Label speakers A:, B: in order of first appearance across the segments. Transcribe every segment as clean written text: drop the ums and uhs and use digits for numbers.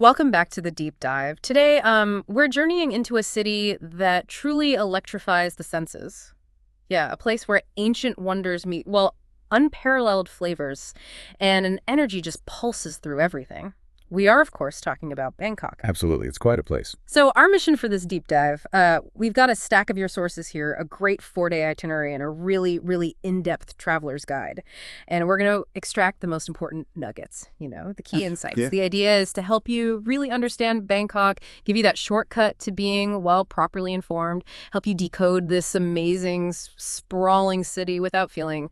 A: Welcome back to the deep dive. Today, we're journeying into a city that truly electrifies the senses. Yeah, a place where ancient wonders meet, well, unparalleled flavors, and an energy just pulses through everything. We are, of course, talking about Bangkok.
B: Absolutely. It's quite a place.
A: So our mission for this deep dive, we've got a stack of your sources here, a great 4-day itinerary, and a really, really in-depth traveler's guide. And we're going to extract the most important nuggets, the key insights.
B: Yeah.
A: The idea is to help you really understand Bangkok, give you that shortcut to being, well, properly informed, help you decode this amazing, sprawling city without feeling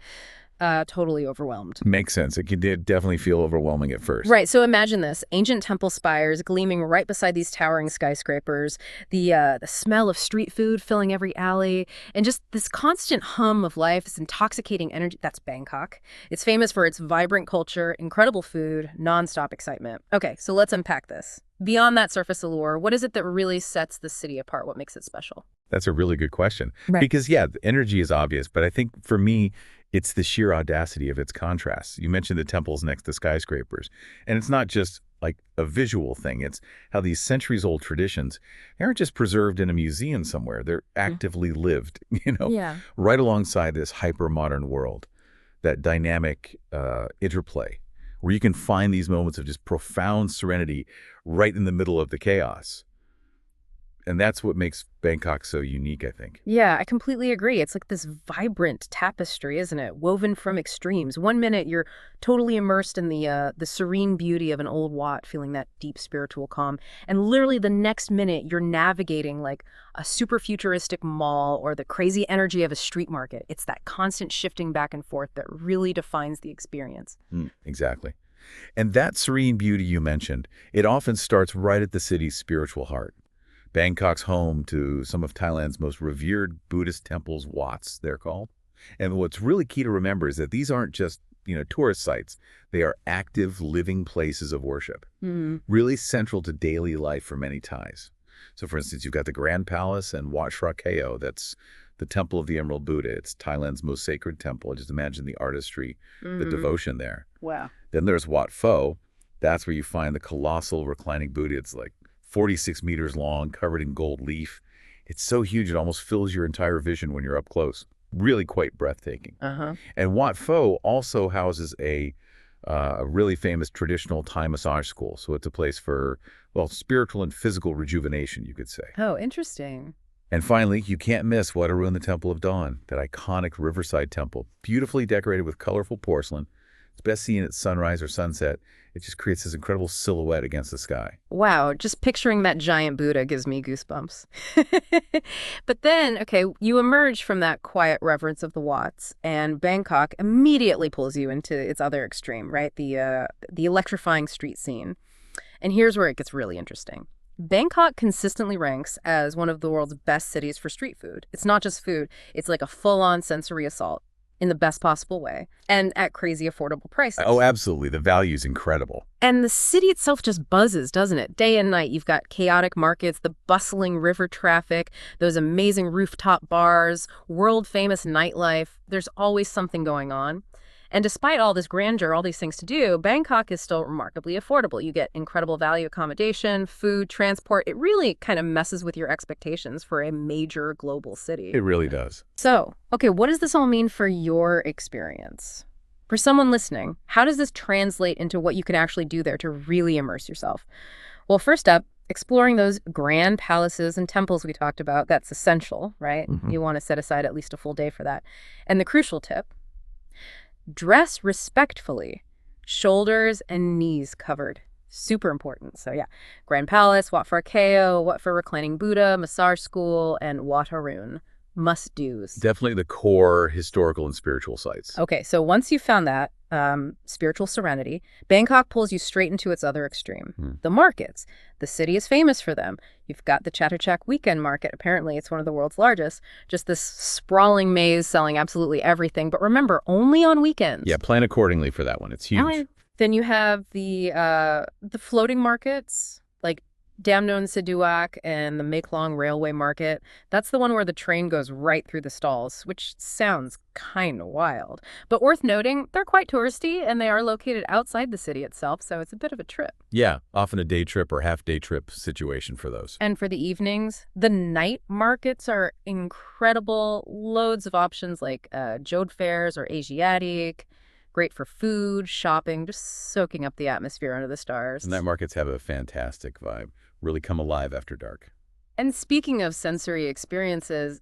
A: totally overwhelmed.
B: Makes sense. It can definitely feel overwhelming at first.
A: Right. So imagine this. Ancient temple spires gleaming right beside these towering skyscrapers, the smell of street food filling every alley, and just this constant hum of life, this intoxicating energy. That's Bangkok. It's famous for its vibrant culture, incredible food, nonstop excitement. Okay, so let's unpack this. Beyond that surface allure, what is it that really sets the city apart? What makes it special?
B: That's a really good question.
A: Right.
B: Because, yeah, the energy is obvious, but I think for me, it's the sheer audacity of its contrasts. You mentioned the temples next to skyscrapers, and it's not just like a visual thing. It's how these centuries-old traditions, they aren't just preserved in a museum somewhere. They're actively lived,
A: Yeah.
B: right alongside this hyper-modern world, that dynamic interplay, where you can find these moments of just profound serenity right in the middle of the chaos. And that's what makes Bangkok so unique, I think.
A: Yeah, I completely agree. It's like this vibrant tapestry, isn't it? Woven from extremes. One minute you're totally immersed in the serene beauty of an old Wat, feeling that deep spiritual calm. And literally the next minute you're navigating like a super futuristic mall or the crazy energy of a street market. It's that constant shifting back and forth that really defines the experience.
B: Exactly. And that serene beauty you mentioned, it often starts right at the city's spiritual heart. Bangkok's home to some of Thailand's most revered Buddhist temples, Wats, they're called. And what's really key to remember is that these aren't just, tourist sites. They are active, living places of worship, really central to daily life for many Thais. So, for instance, you've got the Grand Palace and Wat Phra Kaeo. That's the Temple of the Emerald Buddha. It's Thailand's most sacred temple. Just imagine the artistry, the devotion there.
A: Wow.
B: Then there's Wat Pho. That's where you find the colossal reclining Buddha. It's like 46 meters long, covered in gold leaf. It's so huge it almost fills your entire vision when you're up close. Really quite breathtaking. And Wat Pho also houses a really famous traditional Thai massage school. So it's a place for, well, spiritual and physical rejuvenation, you could say.
A: Oh, interesting.
B: And finally, you can't miss Wat Arun, the Temple of Dawn, that iconic riverside temple, beautifully decorated with colorful porcelain. It's best seen at sunrise or sunset. It just creates this incredible silhouette against the sky.
A: Wow, just picturing that giant Buddha gives me goosebumps. But then, okay, you emerge from that quiet reverence of the Wats, and Bangkok immediately pulls you into its other extreme, right? The electrifying street scene. And here's where it gets really interesting. Bangkok consistently ranks as one of the world's best cities for street food. It's not just food, it's like a full-on sensory assault in the best possible way and at crazy affordable prices.
B: Oh, absolutely. The value's incredible.
A: And the city itself just buzzes, doesn't it? Day and night, you've got chaotic markets, the bustling river traffic, those amazing rooftop bars, world-famous nightlife. There's always something going on. And despite all this grandeur, all these things to do, Bangkok is still remarkably affordable. You get incredible value accommodation, food, transport. It really kind of messes with your expectations for a major global city.
B: It really does.
A: So, okay, what does this all mean for your experience? For someone listening, how does this translate into what you can actually do there to really immerse yourself? Well, first up, exploring those grand palaces and temples we talked about, that's essential, right? You want to set aside at least a full day for that. And the crucial tip, dress respectfully, shoulders and knees covered. Super important. So yeah, Grand Palace, Wat Phra Kaeo, Wat Phra Reclining Buddha, Massage School, and Wat Arun. Must-dos.
B: Definitely the core historical and spiritual sites.
A: Okay, so once you've found that, spiritual serenity, Bangkok pulls you straight into its other extreme. The markets. The city is famous for them. You've got the Chatuchak Weekend Market. Apparently, it's one of the world's largest. Just this sprawling maze selling absolutely everything. But remember, only on weekends.
B: Yeah, plan accordingly for that one. It's huge.
A: Then you have the floating markets, like Damnon Siduak and the Maeklong Railway Market. That's the one where the train goes right through the stalls, which sounds kind of wild. But worth noting, they're quite touristy and they are located outside the city itself, so it's a bit of a trip.
B: Yeah, often a day trip or half-day trip situation for those.
A: And for the evenings, the night markets are incredible. Loads of options like Jode fairs or Asiatic. Great for food, shopping, just soaking up the atmosphere under the stars.
B: And night markets have a fantastic vibe. Really come alive after dark.
A: And speaking of sensory experiences,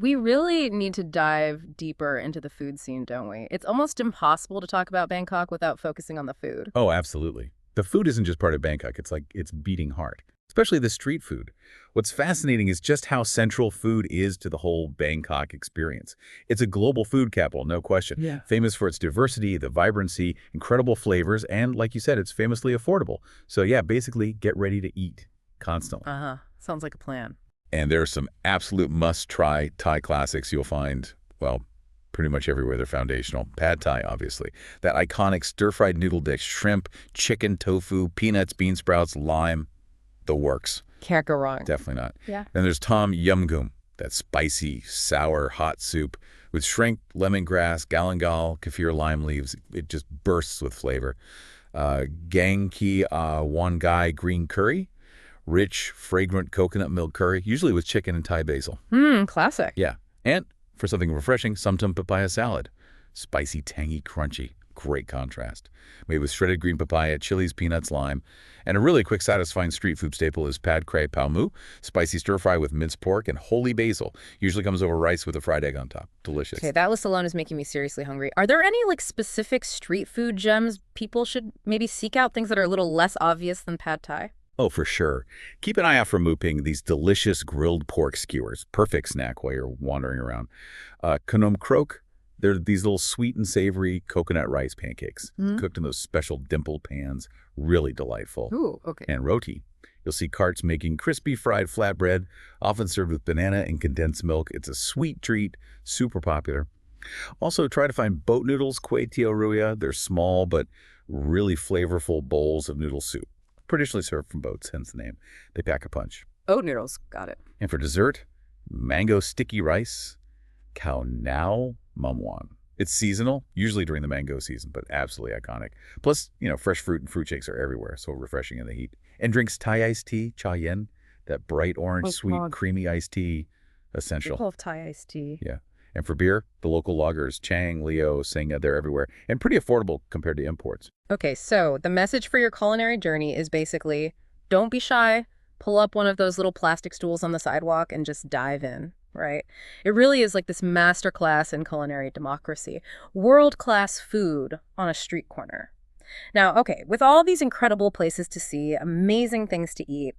A: we really need to dive deeper into the food scene, don't we? It's almost impossible to talk about Bangkok without focusing on the food.
B: Oh, absolutely. The food isn't just part of Bangkok. It's like its beating heart, especially the street food. What's fascinating is just how central food is to the whole Bangkok experience. It's a global food capital, no question.
A: Yeah.
B: Famous for its diversity, the vibrancy, incredible flavors, and like you said, it's famously affordable. So yeah, basically get ready to eat constantly.
A: Uh-huh. Sounds like a plan.
B: And there are some absolute must-try Thai classics you'll find, well, pretty much everywhere. They're foundational. Pad Thai, obviously. That iconic stir-fried noodle dish, shrimp, chicken, tofu, peanuts, bean sprouts, lime, the works.
A: Can't go wrong.
B: Definitely not.
A: Yeah.
B: Then there's Tom Yum Goong, that spicy, sour, hot soup with shrimp, lemongrass, galangal, kaffir lime leaves. It just bursts with flavor. Gang Ki Wan Gai green curry. Rich, fragrant coconut milk curry, usually with chicken and Thai basil.
A: Classic.
B: Yeah. And for something refreshing, Sumtum papaya salad. Spicy, tangy, crunchy. Great contrast. Made with shredded green papaya, chilies, peanuts, lime. And a really quick, satisfying street food staple is pad krai pao mu, spicy stir-fry with minced pork and holy basil. Usually comes over rice with a fried egg on top. Delicious.
A: Okay, that list alone is making me seriously hungry. Are there any specific street food gems people should maybe seek out, things that are a little less obvious than pad thai?
B: Oh, for sure. Keep an eye out for Muping, these delicious grilled pork skewers. Perfect snack while you're wandering around. Konom krok, they're these little sweet and savory coconut rice pancakes, cooked in those special dimple pans. Really delightful.
A: Ooh, okay.
B: And roti. You'll see carts making crispy fried flatbread, often served with banana and condensed milk. It's a sweet treat, super popular. Also, try to find boat noodles, kway teow ruya. They're small but really flavorful bowls of noodle soup. Traditionally served from boats, hence the name. They pack a punch.
A: Oat noodles, got it.
B: And for dessert, mango sticky rice, khao nao mamwan. It's seasonal, usually during the mango season, but absolutely iconic. Plus, fresh fruit and fruit shakes are everywhere, so refreshing in the heat. And drinks Thai iced tea, cha yen, that bright orange, sweet, creamy iced tea, essential.
A: People of Thai iced tea.
B: Yeah. And for beer, the local lagers, Chang, Leo, Singha, they're everywhere. And pretty affordable compared to imports.
A: Okay, so the message for your culinary journey is basically, don't be shy, pull up one of those little plastic stools on the sidewalk and just dive in, right? It really is like this masterclass in culinary democracy. World-class food on a street corner. Now, okay, with all these incredible places to see, amazing things to eat,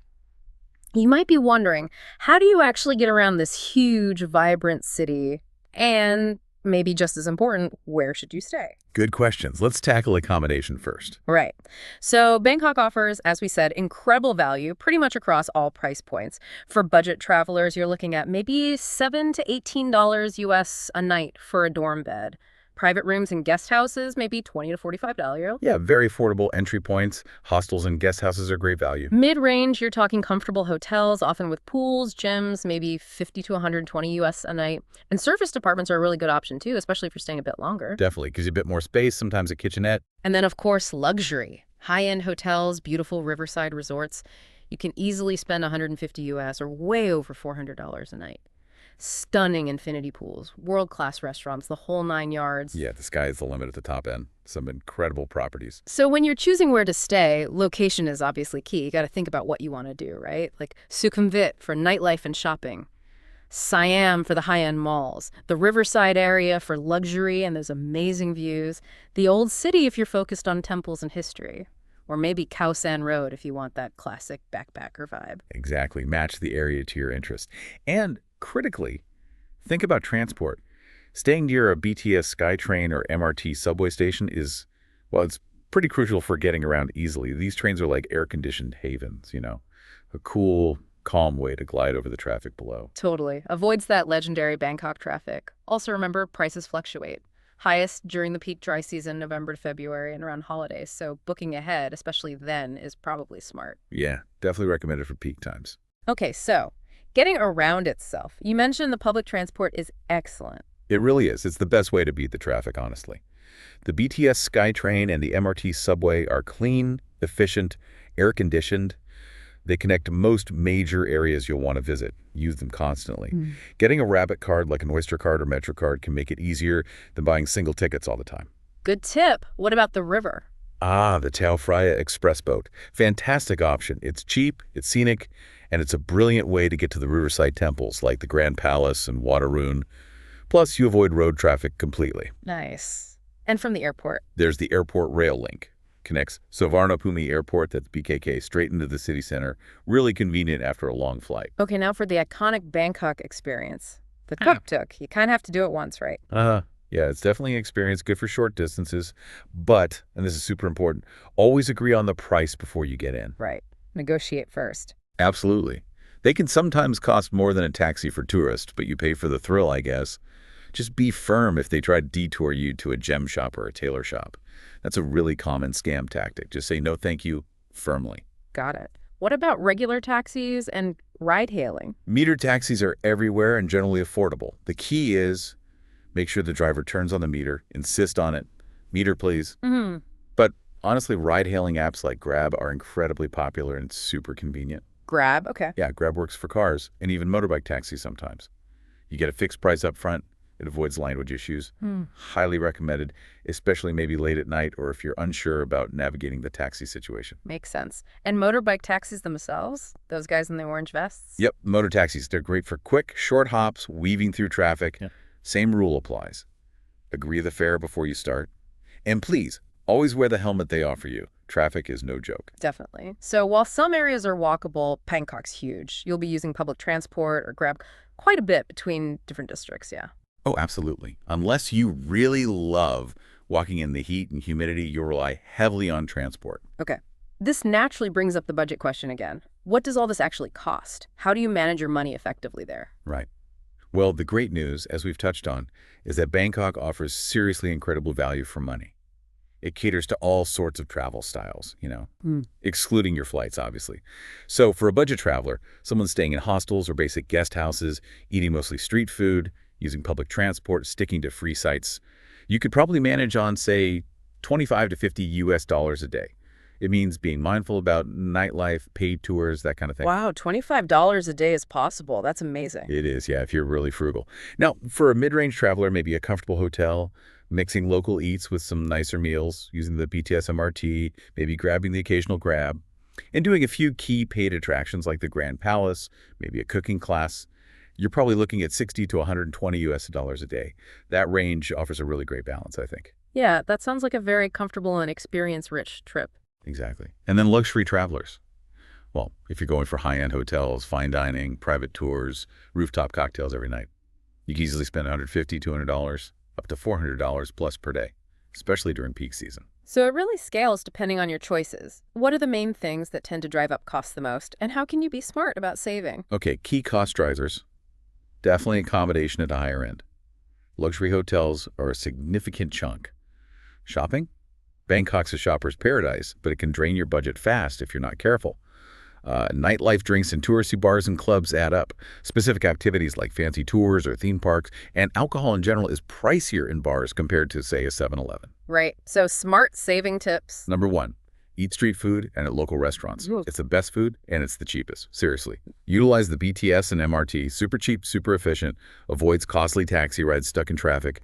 A: you might be wondering, how do you actually get around this huge, vibrant city? And maybe just as important, where should you stay?
B: Good questions. Let's tackle accommodation first.
A: Right. So Bangkok offers, as we said, incredible value pretty much across all price points. For budget travelers, you're looking at maybe $7 to $18 US a night for a dorm bed. Private rooms and guest houses, maybe $20 to $45.
B: Yeah, very affordable entry points. Hostels and guest houses are great value.
A: Mid-range, you're talking comfortable hotels, often with pools, gyms, maybe $50 to $120 US a night. And serviced apartments are a really good option too, especially if you're staying a bit longer.
B: Definitely, gives you a bit more space, sometimes a kitchenette.
A: And then, of course, luxury. High-end hotels, beautiful riverside resorts. You can easily spend $150 US or way over $400 a night. Stunning infinity pools, world-class restaurants, the whole 9 yards.
B: Yeah, the sky is the limit at the top end. Some incredible properties.
A: So when you're choosing where to stay, location is obviously key. You got to think about what you want to do, right? Like Sukhumvit for nightlife and shopping. Siam for the high-end malls. The riverside area for luxury and those amazing views. The old city if you're focused on temples and history. Or maybe Khao San Road if you want that classic backpacker vibe.
B: Exactly. Match the area to your interest. And critically, think about transport. Staying near a BTS Skytrain or MRT subway station is, well, it's pretty crucial for getting around easily. These trains are like air-conditioned havens, a cool, calm way to glide over the traffic below.
A: Totally. Avoids that legendary Bangkok traffic. Also remember, prices fluctuate. highest during the peak dry season, November to February, and around holidays. So booking ahead, especially then, is probably smart.
B: Yeah, definitely recommended for peak times.
A: Okay, so getting around itself. You mentioned the public transport is excellent.
B: It really is. It's the best way to beat the traffic, honestly. The BTS Skytrain and the MRT subway are clean, efficient, air-conditioned. They connect most major areas you'll want to visit. Use them constantly. Getting a rabbit card like an Oyster card or MetroCard can make it easier than buying single tickets all the time.
A: Good tip. What about the river?
B: Ah, the Tao Freya Express boat. Fantastic option. It's cheap, it's scenic, and it's a brilliant way to get to the riverside temples like the Grand Palace and Wat Arun. Plus, you avoid road traffic completely.
A: Nice. And from the airport?
B: There's the airport rail link. Connects Suvarnabhumi Airport, that's BKK, straight into the city center. Really convenient after a long flight.
A: Okay, now for the iconic Bangkok experience. The Tuk-tuk. You kind of have to do it once, right?
B: Yeah, it's definitely an experience, good for short distances. But, and this is super important, always agree on the price before you get in.
A: Right. Negotiate first.
B: Absolutely. They can sometimes cost more than a taxi for tourists, but you pay for the thrill, I guess. Just be firm if they try to detour you to a gem shop or a tailor shop. That's a really common scam tactic. Just say no thank you firmly.
A: Got it. What about regular taxis and ride-hailing?
B: Meter taxis are everywhere and generally affordable. The key is make sure the driver turns on the meter, insist on it. Meter, please. But honestly, ride-hailing apps like Grab are incredibly popular and super convenient.
A: Grab? Okay.
B: Yeah, Grab works for cars and even motorbike taxis sometimes. You get a fixed price up front. It avoids language issues. Highly recommended, especially maybe late at night or if you're unsure about navigating the taxi situation.
A: Makes sense. And motorbike taxis themselves? Those guys in the orange vests?
B: Yep, motor taxis. They're great for quick, short hops, weaving through traffic. Yeah. Same rule applies. Agree the fare before you start. And please, always wear the helmet they offer you. Traffic is no joke.
A: Definitely. So while some areas are walkable, Bangkok's huge. You'll be using public transport or Grab quite a bit between different districts, yeah.
B: Oh, absolutely. Unless you really love walking in the heat and humidity, you'll rely heavily on transport.
A: Okay. This naturally brings up the budget question again. What does all this actually cost? How do you manage your money effectively there?
B: Right. Well, the great news, as we've touched on, is that Bangkok offers seriously incredible value for money. It caters to all sorts of travel styles, excluding your flights, obviously. So for a budget traveler, someone staying in hostels or basic guest houses, eating mostly street food, using public transport, sticking to free sites, you could probably manage on, say, $25 to $50 a day. It means being mindful about nightlife, paid tours, that kind of thing.
A: Wow, $25 a day is possible. That's amazing.
B: It is, yeah, if you're really frugal. Now, for a mid-range traveler, maybe a comfortable hotel, mixing local eats with some nicer meals, using the BTS MRT, maybe grabbing the occasional Grab, and doing a few key paid attractions like the Grand Palace, maybe a cooking class, you're probably looking at $60 to $120 a day. That range offers a really great balance, I think.
A: Yeah, that sounds like a very comfortable and experience-rich trip.
B: Exactly. And then luxury travelers. Well, if you're going for high-end hotels, fine dining, private tours, rooftop cocktails every night, you can easily spend $150, $200, up to $400 plus per day, especially during peak season.
A: So it really scales depending on your choices. What are the main things that tend to drive up costs the most, and how can you be smart about saving?
B: Okay, key cost drivers. Definitely accommodation at the higher end. Luxury hotels are a significant chunk. Shopping? Bangkok's a shopper's paradise, but it can drain your budget fast if you're not careful. Nightlife drinks and touristy bars and clubs add up. Specific activities like fancy tours or theme parks, and alcohol in general is pricier in bars compared to, say, a 7-Eleven.
A: Right. So smart saving tips.
B: Number 1. Eat street food and at local restaurants. It's the best food and it's the cheapest. Seriously. Utilize the BTS and MRT. Super cheap, super efficient. Avoids costly taxi rides stuck in traffic.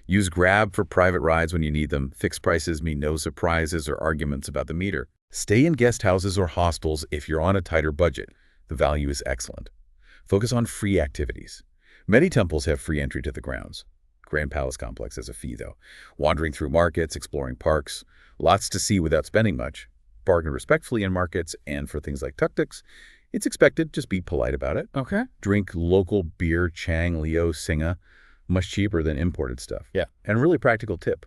B: Use Grab for private rides when you need them. Fixed prices mean no surprises or arguments about the meter. Stay in guest houses or hostels if you're on a tighter budget. The value is excellent. Focus on free activities. Many temples have free entry to the grounds. Grand Palace Complex has a fee, though. Wandering through markets, exploring parks. Lots to see without spending much. Bargain respectfully in markets, and for things like tuk-tuks, it's expected. Just be polite about it.
A: Okay.
B: Drink local beer, Chang, Leo, Singa. Much cheaper than imported stuff.
A: Yeah.
B: And a really practical tip.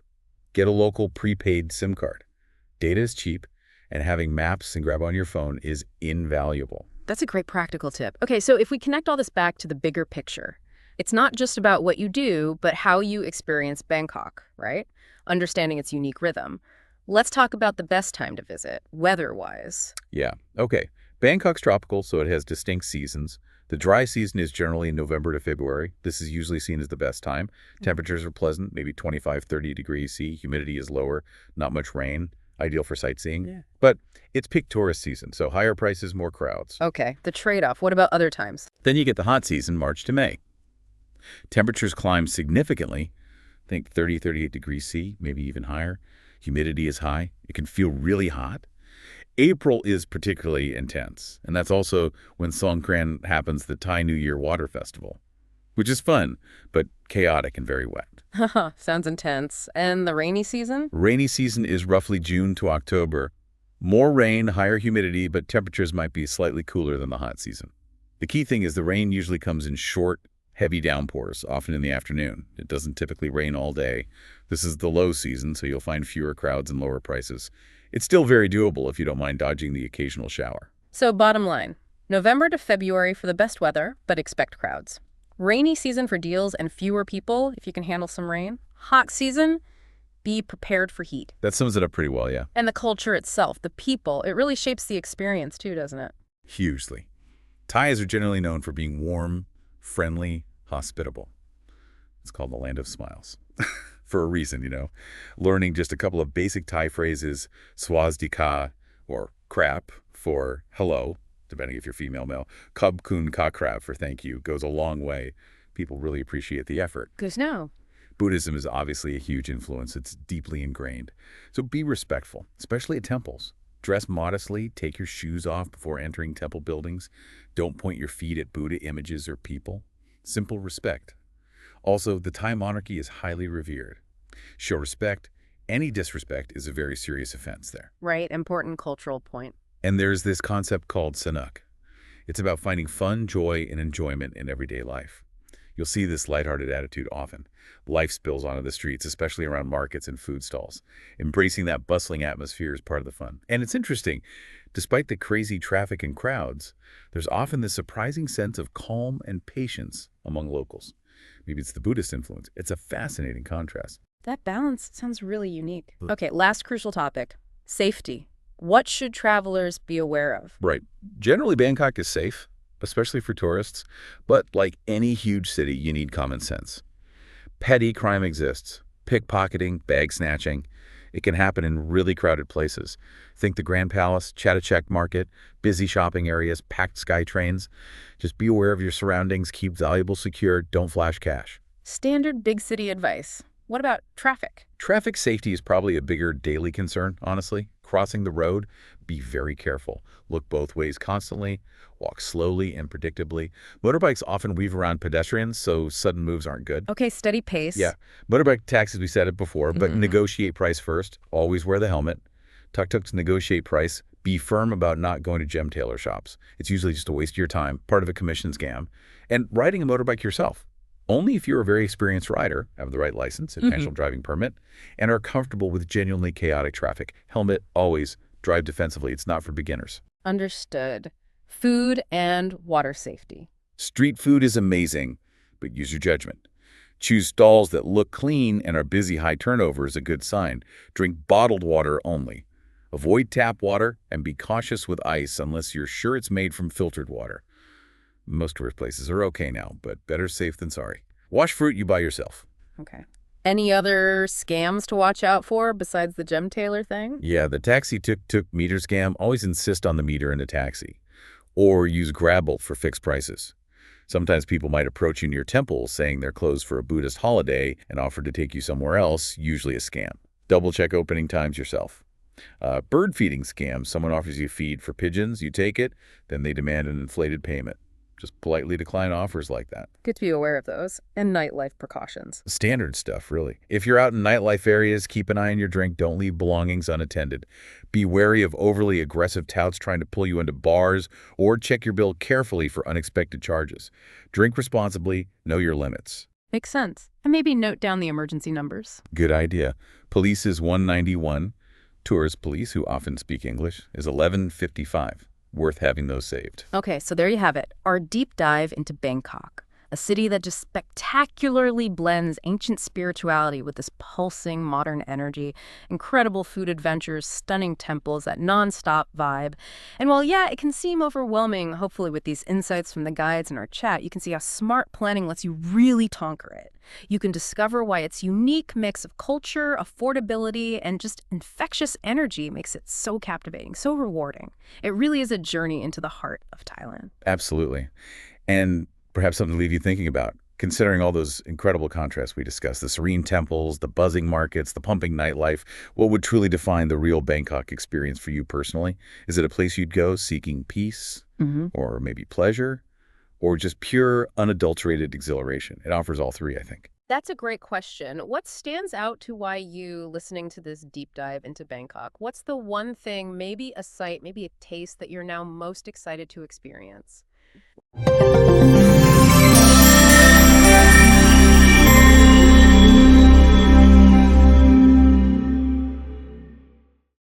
B: Get a local prepaid SIM card. Data is cheap, and having maps and Grab on your phone is invaluable.
A: That's a great practical tip. Okay, so if we connect all this back to the bigger picture, It's not just about what you do, but how you experience Bangkok, right? Understanding its unique rhythm. Let's talk about the best time to visit, weather-wise.
B: Yeah, okay. Bangkok's tropical, so it has distinct seasons. The dry season is generally in November to February. This is usually seen as the best time. Temperatures are pleasant, maybe 25, 30 degrees C. Humidity is lower, not much rain, ideal for sightseeing.
A: Yeah.
B: But it's peak tourist season, so higher prices, more crowds.
A: Okay, the trade-off. What about other times?
B: Then you get the hot season, March to May. Temperatures climb significantly, think 30, 38 degrees C, maybe even higher. Humidity is high. It can feel really hot. April is particularly intense, and that's also when Songkran happens, the Thai New Year Water Festival, which is fun, but chaotic and very wet.
A: Haha, sounds intense. And the rainy season?
B: Rainy season is roughly June to October. More rain, higher humidity, but temperatures might be slightly cooler than the hot season. The key thing is the rain usually comes in short, heavy downpours, often in the afternoon. It doesn't typically rain all day. This is the low season, so you'll find fewer crowds and lower prices. It's still very doable if you don't mind dodging the occasional shower.
A: So bottom line, November to February for the best weather, but expect crowds. Rainy season for deals and fewer people if you can handle some rain. Hot season, be prepared for heat.
B: That sums it up pretty well, yeah.
A: And the culture itself, the people, it really shapes the experience too, doesn't it?
B: Hugely. Thais are generally known for being warm, friendly, hospitable. It's called the land of smiles. For a reason, you know. Learning just a couple of basic Thai phrases, swazdika, or krap for hello, depending if you're female, male, kub kun ka krap for thank you, goes a long way. People really appreciate the effort.
A: Good to know.
B: Buddhism is obviously a huge influence. It's deeply ingrained. So be respectful, especially at temples. Dress modestly, take your shoes off before entering temple buildings. Don't point your feet at Buddha images or people. Simple respect. Also, the Thai monarchy is highly revered. Show respect. Any disrespect is a very serious offense there.
A: Right, important cultural point.
B: And there's this concept called sanuk. It's about finding fun, joy, and enjoyment in everyday life. You'll see this lighthearted attitude often. Life spills onto the streets, especially around markets and food stalls. Embracing that bustling atmosphere is part of the fun. And it's interesting, despite the crazy traffic and crowds, there's often this surprising sense of calm and patience among locals. Maybe it's the Buddhist influence. It's a fascinating contrast.
A: That balance sounds really unique. Okay, last crucial topic, safety. What should travelers be aware of?
B: Right. Generally, Bangkok is safe, especially for tourists. But like any huge city, you need common sense. Petty crime exists. Pickpocketing, bag snatching. It can happen in really crowded places. Think the Grand Palace, Chatuchak Market, busy shopping areas, packed Skytrains. Just be aware of your surroundings, keep valuables secure, don't flash cash.
A: Standard big city advice. What about traffic?
B: Traffic safety is probably a bigger daily concern, honestly. Crossing the road, be very careful. Look both ways constantly, walk slowly and predictably. Motorbikes often weave around pedestrians, so sudden moves aren't good.
A: Okay, steady pace.
B: Yeah. Motorbike taxis, we said it before, but negotiate price first. Always wear the helmet. Tuk-tuks, negotiate price. Be firm about not going to gem tailor shops. It's usually just a waste of your time, part of a commission scam. And riding a motorbike yourself. Only if you're a very experienced rider, have the right license, intentional driving permit, and are comfortable with genuinely chaotic traffic. Helmet, always. Drive defensively. It's not for beginners.
A: Understood. Food and water safety.
B: Street food is amazing, but use your judgment. Choose stalls that look clean and are busy. High turnover is a good sign. Drink bottled water only. Avoid tap water and be cautious with ice unless you're sure it's made from filtered water. Most tourist places are okay now, but better safe than sorry. Wash fruit you buy yourself.
A: Okay. Any other scams to watch out for besides the gem tailor thing?
B: Yeah, the taxi tuk-tuk meter scam. Always insist on the meter in a taxi. Or use Grabble for fixed prices. Sometimes people might approach you near temples saying they're closed for a Buddhist holiday and offer to take you somewhere else, usually a scam. Double-check opening times yourself. Bird feeding scam. Someone offers you feed for pigeons, you take it, then they demand an inflated payment. Just politely decline offers like that.
A: Good to be aware of those. And nightlife precautions.
B: Standard stuff, really. If you're out in nightlife areas, keep an eye on your drink. Don't leave belongings unattended. Be wary of overly aggressive touts trying to pull you into bars, or check your bill carefully for unexpected charges. Drink responsibly. Know your limits.
A: Makes sense. And maybe note down the emergency numbers.
B: Good idea. Police is 191. Tourist police, who often speak English, is 1155. Worth having those saved.
A: Okay, so there you have it. Our deep dive into Bangkok. a city that just spectacularly blends ancient spirituality with this pulsing modern energy, incredible food adventures, stunning temples, that nonstop vibe. And while, yeah, it can seem overwhelming, hopefully with these insights from the guides in our chat, you can see how smart planning lets you really conquer it. You can discover why its unique mix of culture, affordability, and just infectious energy makes it so captivating, so rewarding. It really is a journey into the heart of Thailand.
B: Absolutely. And perhaps something to leave you thinking about. Considering all those incredible contrasts we discussed, the serene temples, the buzzing markets, the pumping nightlife, what would truly define the real Bangkok experience for you personally? Is it a place you'd go seeking peace, or maybe pleasure, or just pure, unadulterated exhilaration? It offers all three, I think.
A: That's a great question. What stands out to why you listening to this deep dive into Bangkok? What's the one thing, maybe a sight, maybe a taste that you're now most excited to experience?